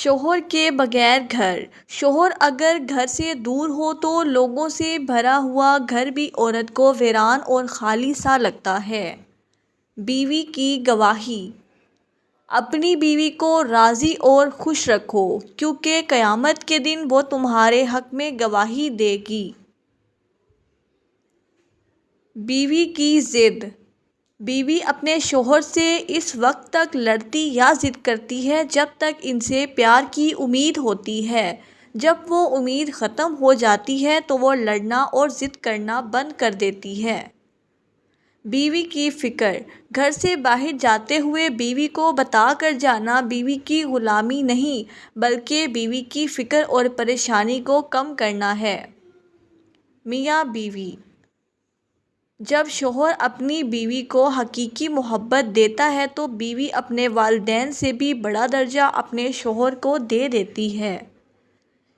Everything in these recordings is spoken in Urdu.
شوہر کے بغیر گھر۔ شوہر اگر گھر سے دور ہو تو لوگوں سے بھرا ہوا گھر بھی عورت کو ویران اور خالی سا لگتا ہے۔ بیوی کی گواہی۔ اپنی بیوی کو راضی اور خوش رکھو کیونکہ قیامت کے دن وہ تمہارے حق میں گواہی دے گی۔ بیوی کی ضد۔ بیوی اپنے شوہر سے اس وقت تک لڑتی یا ضد کرتی ہے جب تک ان سے پیار کی امید ہوتی ہے۔ جب وہ امید ختم ہو جاتی ہے تو وہ لڑنا اور ضد کرنا بند کر دیتی ہے۔ بیوی کی فکر۔ گھر سے باہر جاتے ہوئے بیوی کو بتا کر جانا بیوی کی غلامی نہیں بلکہ بیوی کی فکر اور پریشانی کو کم کرنا ہے۔ میاں بیوی۔ جب شوہر اپنی بیوی کو حقیقی محبت دیتا ہے تو بیوی اپنے والدین سے بھی بڑا درجہ اپنے شوہر کو دے دیتی ہے۔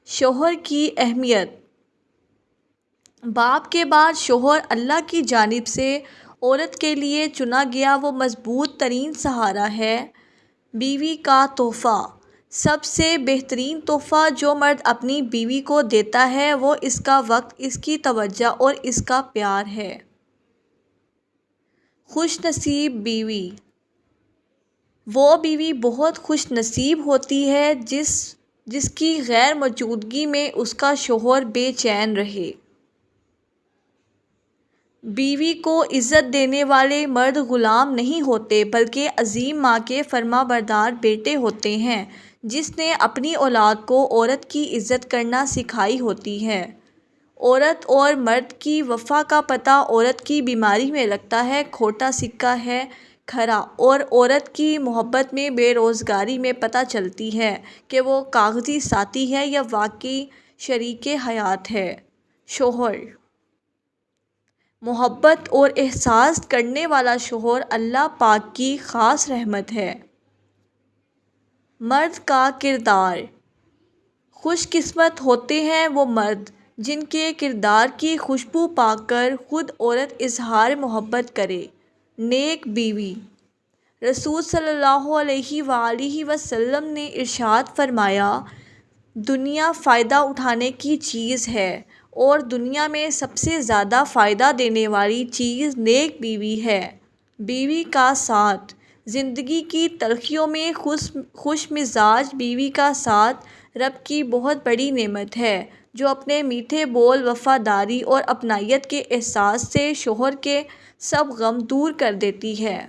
شوہر کی اہمیت۔ باپ کے بعد شوہر اللہ کی جانب سے عورت کے لیے چنا گیا وہ مضبوط ترین سہارا ہے۔ بیوی کا تحفہ۔ سب سے بہترین تحفہ جو مرد اپنی بیوی کو دیتا ہے وہ اس کا وقت، اس کی توجہ اور اس کا پیار ہے۔ خوش نصیب بیوی۔ وہ بیوی بہت خوش نصیب ہوتی ہے جس کی غیر موجودگی میں اس کا شوہر بے چین رہے۔ بیوی کو عزت دینے والے مرد غلام نہیں ہوتے بلکہ عظیم ماں کے فرمانبردار بیٹے ہوتے ہیں جس نے اپنی اولاد کو عورت کی عزت کرنا سکھائی ہوتی ہے۔ عورت اور مرد کی وفا کا پتہ عورت کی بیماری میں لگتا ہے، کھوٹا سکہ ہے کھرا، اور عورت کی محبت میں بے روزگاری میں پتہ چلتی ہے کہ وہ کاغذی ساتھی ہے یا واقعی شریک حیات ہے۔ شوہر۔ محبت اور احساس کرنے والا شوہر اللہ پاک کی خاص رحمت ہے۔ مرد کا کردار۔ خوش قسمت ہوتے ہیں وہ مرد جن کے کردار کی خوشبو پا کر خود عورت اظہار محبت کرے۔ نیک بیوی۔ رسول صلی اللہ علیہ وآلہ وسلم نے ارشاد فرمایا، دنیا فائدہ اٹھانے کی چیز ہے اور دنیا میں سب سے زیادہ فائدہ دینے والی چیز نیک بیوی ہے۔ بیوی کا ساتھ۔ زندگی کی تلخیوں میں خوش مزاج بیوی کا ساتھ رب کی بہت بڑی نعمت ہے جو اپنے میٹھے بول، وفاداری اور اپنائیت کے احساس سے شوہر کے سب غم دور کر دیتی ہے۔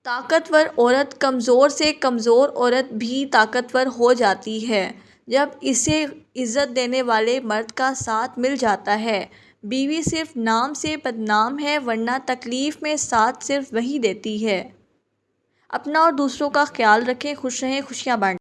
طاقتور عورت کمزور سے کمزور عورت بھی طاقتور ہو جاتی ہے جب اسے عزت دینے والے مرد کا ساتھ مل جاتا ہے۔ بیوی صرف نام سے بدنام ہے ورنہ تکلیف میں ساتھ صرف وہی دیتی ہے۔ اپنا اور دوسروں کا خیال رکھیں، خوش رہیں، خوشیاں بانٹیں۔